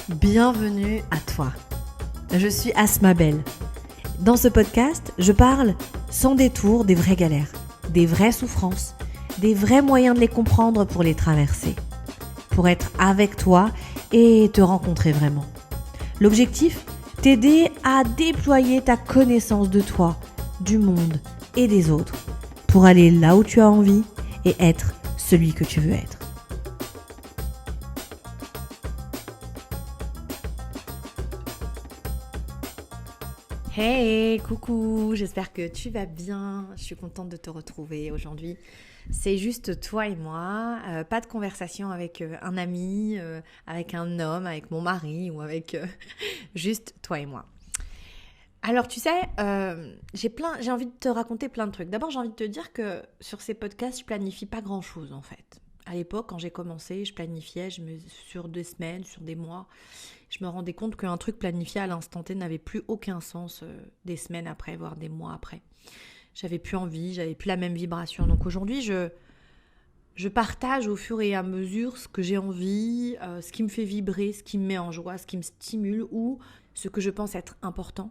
Bienvenue à toi. Je suis Asma Belle. Dans ce podcast, je parle sans détour des vraies galères, des vraies souffrances, des vrais moyens de les comprendre pour les traverser, pour être avec toi et te rencontrer vraiment. L'objectif, t'aider à déployer ta connaissance de toi, du monde et des autres, pour aller là où tu as envie et être celui que tu veux être. Hey, coucou, j'espère que tu vas bien. Je suis contente de te retrouver aujourd'hui. C'est juste toi et moi, pas de conversation avec un ami, avec un homme, avec mon mari ou avec juste toi et moi. Alors tu sais, j'ai envie de te raconter plein de trucs. D'abord, j'ai envie de te dire que sur ces podcasts, je planifie pas grand-chose en fait. À l'époque, quand j'ai commencé, je planifiais sur 2 semaines, sur des mois. Je me rendais compte qu'un truc planifié à l'instant T n'avait plus aucun sens des semaines après, voire des mois après. J'avais plus envie, j'avais plus la même vibration. Donc aujourd'hui, je partage au fur et à mesure ce que j'ai envie, ce qui me fait vibrer, ce qui me met en joie, ce qui me stimule ou ce que je pense être important.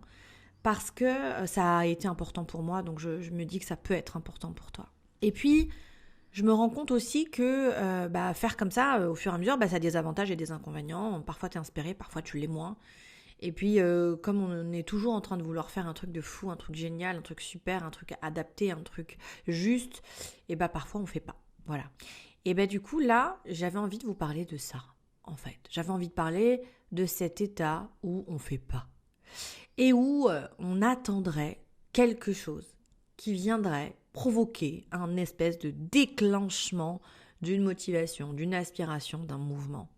Parce que ça a été important pour moi, donc je me dis que ça peut être important pour toi. Et puis, je me rends compte aussi que faire comme ça, au fur et à mesure, ça a des avantages et des inconvénients. Parfois, tu es inspiré, parfois, tu l'es moins. Et puis, comme on est toujours en train de vouloir faire un truc de fou, un truc génial, un truc super, un truc adapté, un truc juste, et parfois, on ne fait pas. Voilà. Et du coup, là, j'avais envie de vous parler de ça, en fait. J'avais envie de parler de cet état où on ne fait pas. Et où on attendrait quelque chose qui viendrait provoquer un espèce de déclenchement d'une motivation, d'une aspiration, d'un mouvement.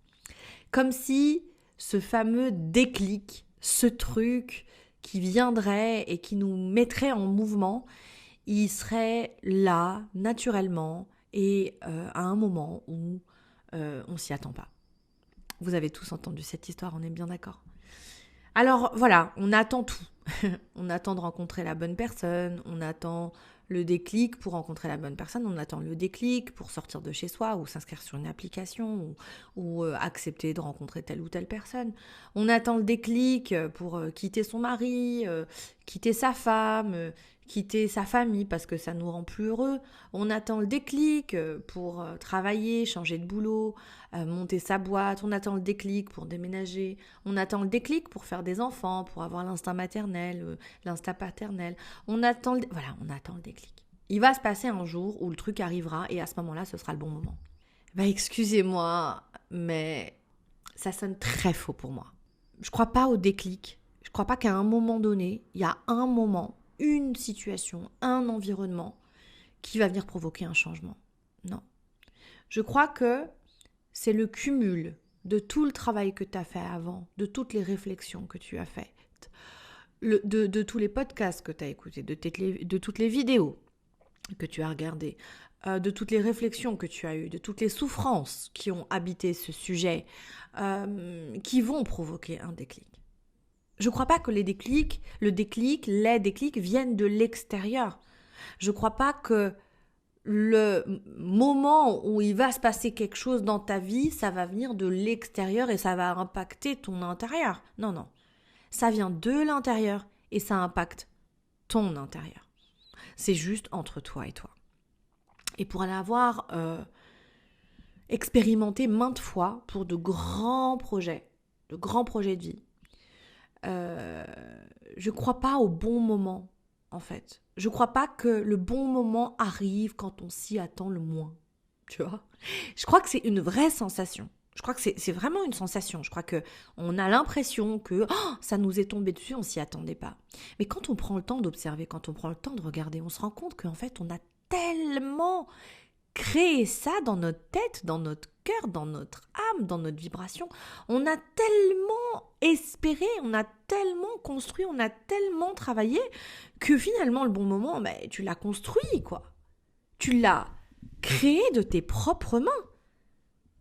Comme si ce fameux déclic, ce truc qui viendrait et qui nous mettrait en mouvement, il serait là, naturellement, et à un moment où on s'y attend pas. Vous avez tous entendu cette histoire, on est bien d'accord ? Alors voilà, on attend tout. On attend de rencontrer la bonne personne, on attend le déclic pour rencontrer la bonne personne, on attend le déclic pour sortir de chez soi ou s'inscrire sur une application ou accepter de rencontrer telle ou telle personne. On attend le déclic pour quitter son mari, quitter sa femme, quitter sa famille parce que ça nous rend plus heureux. On attend le déclic pour travailler, changer de boulot, monter sa boîte. On attend le déclic pour déménager. On attend le déclic pour faire des enfants, pour avoir l'instinct maternel, l'instinct paternel. On attend le déclic. Il va se passer un jour où le truc arrivera et à ce moment-là, ce sera le bon moment. Excusez-moi, mais ça sonne très faux pour moi. Je crois pas au déclic. Je crois pas qu'à un moment donné, il y a un moment, une situation, un environnement qui va venir provoquer un changement. Non. Je crois que c'est le cumul de tout le travail que tu as fait avant, de toutes les réflexions que tu as faites, de tous les podcasts que tu as écoutés, de toutes les vidéos que tu as regardées, de toutes les réflexions que tu as eues, de toutes les souffrances qui ont habité ce sujet, qui vont provoquer un déclic. Je ne crois pas que les déclics viennent de l'extérieur. Je ne crois pas que le moment où il va se passer quelque chose dans ta vie, ça va venir de l'extérieur et ça va impacter ton intérieur. Non. Ça vient de l'intérieur et ça impacte ton intérieur. C'est juste entre toi et toi. Et pour l'avoir expérimenté maintes fois pour de grands projets de vie, je crois pas au bon moment, en fait. Je crois pas que le bon moment arrive quand on s'y attend le moins, tu vois. Je crois que c'est une vraie sensation. Je crois que c'est vraiment une sensation. Je crois qu'on a l'impression que ça nous est tombé dessus, on s'y attendait pas. Mais quand on prend le temps d'observer, quand on prend le temps de regarder, on se rend compte qu'en fait, on a tellement créé ça dans notre tête, dans notre cœur, dans notre âme, dans notre vibration. On a tellement espéré, on a tellement construit, on a tellement travaillé que finalement, le bon moment, tu l'as construit, quoi. Tu l'as créé de tes propres mains.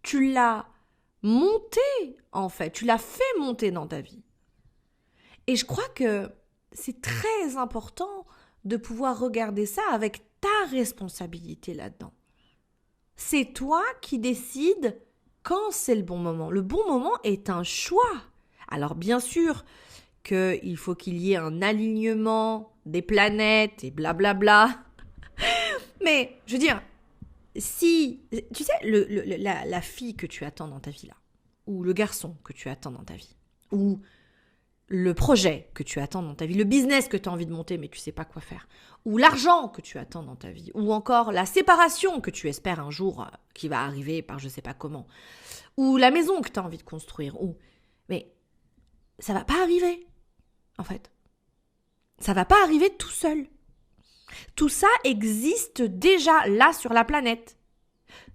Tu l'as monté, en fait. Tu l'as fait monter dans ta vie. Et je crois que c'est très important de pouvoir regarder ça avec ta responsabilité là-dedans. C'est toi qui décides quand c'est le bon moment. Le bon moment est un choix. Alors bien sûr qu'il faut qu'il y ait un alignement des planètes et blablabla. Mais je veux dire, si, tu sais, la fille que tu attends dans ta vie là, ou le garçon que tu attends dans ta vie, ou le projet que tu attends dans ta vie, le business que tu as envie de monter mais tu sais pas quoi faire, ou l'argent que tu attends dans ta vie, ou encore la séparation que tu espères un jour qui va arriver par je sais pas comment, ou la maison que tu as envie de construire, mais ça va pas arriver, en fait. Ça va pas arriver tout seul. Tout ça existe déjà là sur la planète.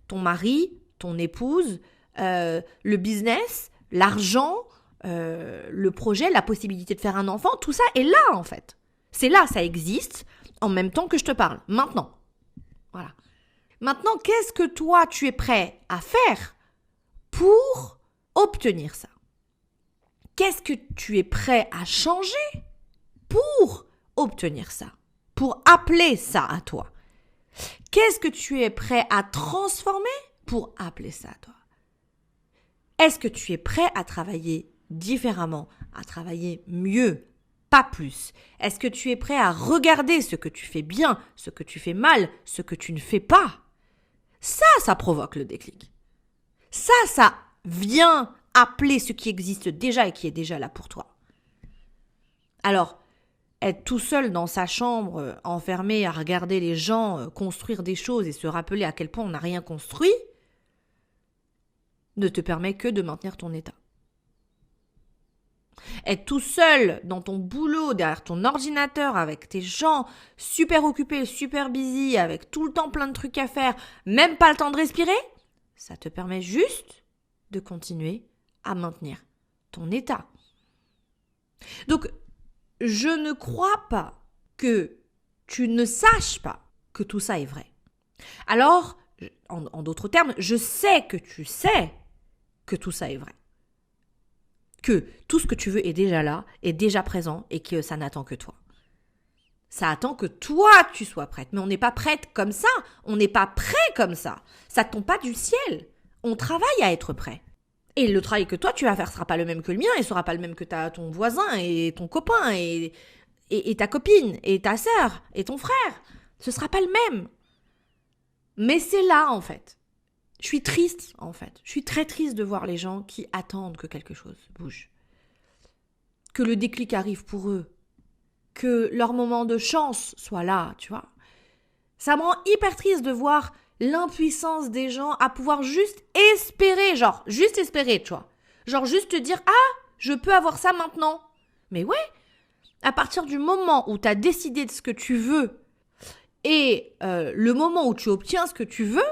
Ton mari, ton épouse, le business, l'argent, le projet, la possibilité de faire un enfant, tout ça est là en fait. C'est là, ça existe en même temps que je te parle, maintenant. Voilà. Maintenant, qu'est-ce que toi tu es prêt à faire pour obtenir ça? Qu'est-ce que tu es prêt à changer pour obtenir ça? Pour appeler ça à toi? Qu'est-ce que tu es prêt à transformer pour appeler ça à toi? Est-ce que tu es prêt à travailler différemment, à travailler mieux, pas plus? Est-ce que tu es prêt à regarder ce que tu fais bien, ce que tu fais mal, ce que tu ne fais pas? Ça provoque le déclic. Ça vient appeler ce qui existe déjà et qui est déjà là pour toi. Alors, être tout seul dans sa chambre, enfermé à regarder les gens construire des choses et se rappeler à quel point on n'a rien construit, ne te permet que de maintenir ton état. Être tout seul dans ton boulot, derrière ton ordinateur, avec tes gens super occupés, super busy, avec tout le temps plein de trucs à faire, même pas le temps de respirer, ça te permet juste de continuer à maintenir ton état. Donc, je ne crois pas que tu ne saches pas que tout ça est vrai. Alors, en d'autres termes, je sais que tu sais que tout ça est vrai. Que tout ce que tu veux est déjà là, est déjà présent et que ça n'attend que toi. Ça attend que toi, tu sois prête. Mais on n'est pas prête comme ça. On n'est pas prêt comme ça. Ça ne tombe pas du ciel. On travaille à être prêt. Et le travail que toi, tu vas faire ne sera pas le même que le mien et ne sera pas le même que ton voisin et ton copain et ta copine et ta sœur et ton frère. Ce ne sera pas le même. Mais c'est là, en fait. Je suis triste, en fait. Je suis très triste de voir les gens qui attendent que quelque chose bouge. Que le déclic arrive pour eux. Que leur moment de chance soit là, tu vois. Ça me rend hyper triste de voir l'impuissance des gens à pouvoir juste espérer, tu vois. Genre juste te dire, je peux avoir ça maintenant. Mais ouais, à partir du moment où tu as décidé de ce que tu veux et le moment où tu obtiens ce que tu veux,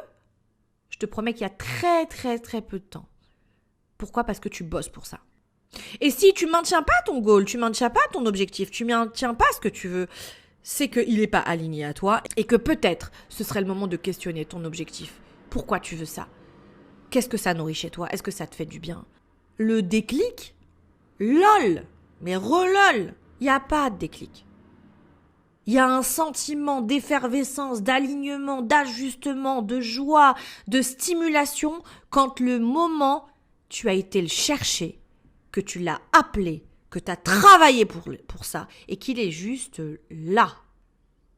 je te promets qu'il y a très très très peu de temps. Pourquoi ? Parce que tu bosses pour ça. Et si tu maintiens pas ton goal, tu maintiens pas ton objectif, tu maintiens pas ce que tu veux, c'est qu'il n'est pas aligné à toi et que peut-être ce serait le moment de questionner ton objectif. Pourquoi tu veux ça ? Qu'est-ce que ça nourrit chez toi ? Est-ce que ça te fait du bien ? Le déclic ? Lol ! Mais relol ! Il n'y a pas de déclic. Il y a un sentiment d'effervescence, d'alignement, d'ajustement, de joie, de stimulation quand le moment, tu as été le chercher, que tu l'as appelé, que tu as travaillé pour ça et qu'il est juste là.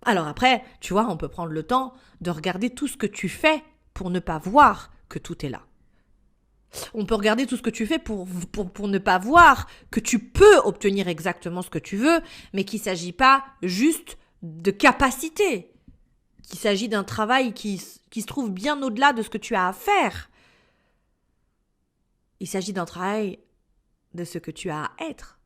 Alors après, tu vois, on peut prendre le temps de regarder tout ce que tu fais pour ne pas voir que tout est là. On peut regarder tout ce que tu fais pour ne pas voir que tu peux obtenir exactement ce que tu veux, mais qu'il ne s'agit pas juste de capacité, qu'il s'agit d'un travail qui se trouve bien au-delà de ce que tu as à faire. Il s'agit d'un travail de ce que tu as à être.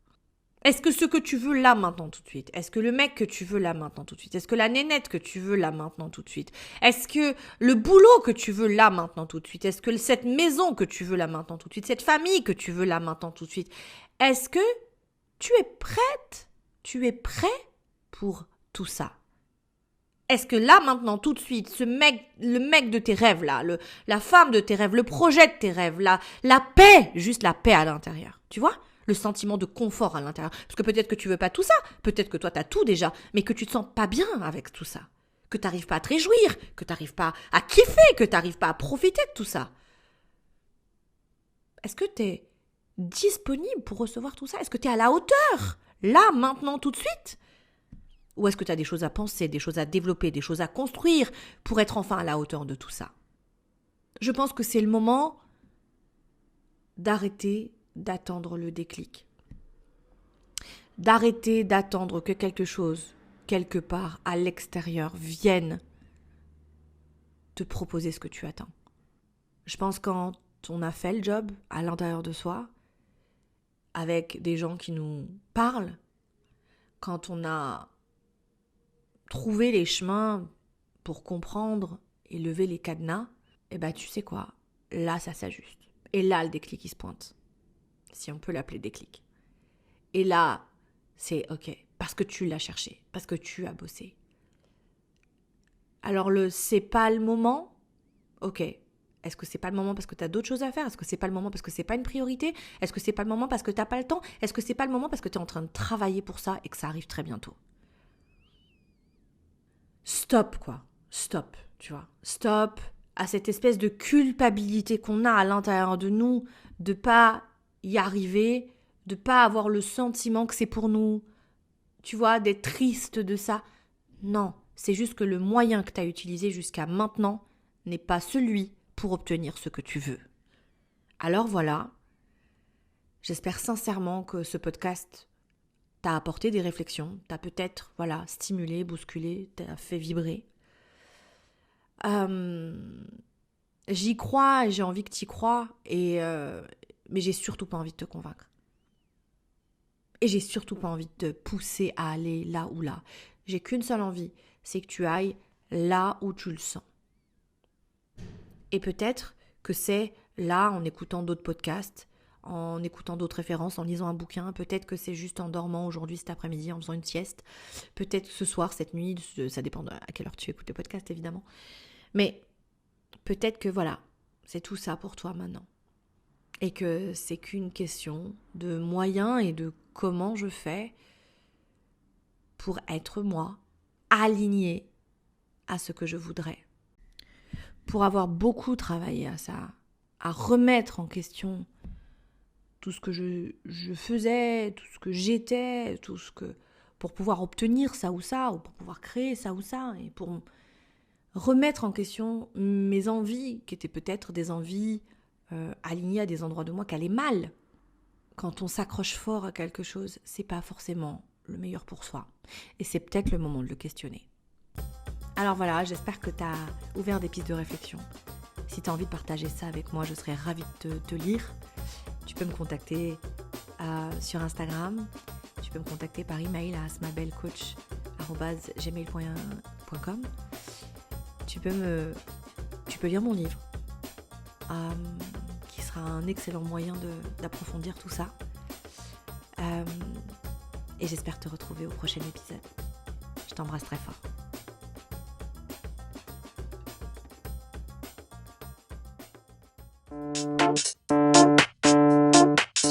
Est-ce que ce que tu veux là maintenant tout de suite? Est-ce que le mec que tu veux là maintenant tout de suite? Est-ce que la nénette que tu veux là maintenant tout de suite? Est-ce que le boulot que tu veux là maintenant tout de suite? Est-ce que cette maison que tu veux là maintenant tout de suite? Cette famille que tu veux là maintenant tout de suite? Est-ce que tu es prête? Tu es prêt pour tout ça? Est-ce que là maintenant tout de suite, le mec de tes rêves là, la femme de tes rêves, le projet de tes rêves, la paix, juste la paix à l'intérieur, tu vois? Le sentiment de confort à l'intérieur. Parce que peut-être que tu veux pas tout ça, peut-être que toi t'as tout déjà, mais que tu te sens pas bien avec tout ça. Que t'arrives pas à te réjouir, que t'arrives pas à kiffer, que t'arrives pas à profiter de tout ça. Est-ce que tu es disponible pour recevoir tout ça? Est-ce que tu es à la hauteur? Là, maintenant, tout de suite? Ou est-ce que tu as des choses à penser, des choses à développer, des choses à construire pour être enfin à la hauteur de tout ça? Je pense que c'est le moment d'arrêter d'attendre le déclic. D'arrêter d'attendre que quelque chose, quelque part à l'extérieur, vienne te proposer ce que tu attends. Je pense quand on a fait le job à l'intérieur de soi, avec des gens qui nous parlent, quand on a trouvé les chemins pour comprendre et lever les cadenas, et tu sais quoi, là ça s'ajuste. Et là le déclic il se pointe, si on peut l'appeler déclic. Et là c'est ok, parce que tu l'as cherché, parce que tu as bossé. Alors c'est pas le moment, ok. Est-ce que c'est pas le moment parce que tu as d'autres choses à faire? Est-ce que c'est pas le moment parce que c'est pas une priorité? Est-ce que c'est pas le moment parce que t'as pas le temps? Est-ce que c'est pas le moment parce que tu es en train de travailler pour ça et que ça arrive très bientôt? Stop, quoi. Stop, tu vois. Stop à cette espèce de culpabilité qu'on a à l'intérieur de nous de pas y arriver, de pas avoir le sentiment que c'est pour nous, tu vois, d'être triste de ça. Non, c'est juste que le moyen que tu as utilisé jusqu'à maintenant n'est pas celui pour obtenir ce que tu veux. Alors voilà, j'espère sincèrement que ce podcast t'a apporté des réflexions, t'a peut-être stimulé, bousculé, t'a fait vibrer. J'y crois et j'ai envie que t'y crois, mais j'ai surtout pas envie de te convaincre. Et j'ai surtout pas envie de te pousser à aller là ou là. J'ai qu'une seule envie, c'est que tu ailles là où tu le sens. Et peut-être que c'est là, en écoutant d'autres podcasts, en écoutant d'autres références, en lisant un bouquin. Peut-être que c'est juste en dormant aujourd'hui, cet après-midi, en faisant une sieste. Peut-être ce soir, cette nuit, ça dépend à quelle heure tu écoutes le podcast, évidemment. Mais peut-être que c'est tout ça pour toi maintenant. Et que c'est qu'une question de moyens et de comment je fais pour être moi, alignée à ce que je voudrais. Pour avoir beaucoup travaillé à ça, à remettre en question tout ce que je faisais, tout ce que j'étais, pour pouvoir obtenir ça ou pour pouvoir créer ça ou ça, et pour remettre en question mes envies, qui étaient peut-être des envies alignées à des endroits de moi qui allaient mal. Quand on s'accroche fort à quelque chose, c'est pas forcément le meilleur pour soi. Et c'est peut-être le moment de le questionner. Alors voilà, j'espère que tu as ouvert des pistes de réflexion. Si tu as envie de partager ça avec moi, je serais ravie de te lire. Tu peux me contacter sur Instagram. Tu peux me contacter par email à asmabellecoach@gmail.com. Tu peux lire mon livre, qui sera un excellent moyen d'approfondir tout ça. Et j'espère te retrouver au prochain épisode. Je t'embrasse très fort.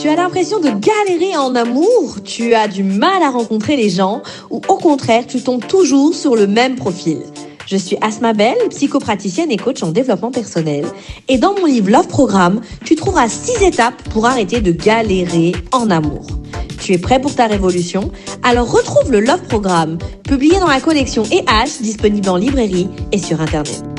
Tu as l'impression de galérer en amour, tu as du mal à rencontrer les gens ou au contraire, tu tombes toujours sur le même profil. Je suis Asma Belle, psychopraticienne et coach en développement personnel. Et dans mon livre Love Programme, tu trouveras 6 étapes pour arrêter de galérer en amour. Tu es prêt pour ta révolution? Alors retrouve le Love Programme, publié dans la collection EH, disponible en librairie et sur Internet.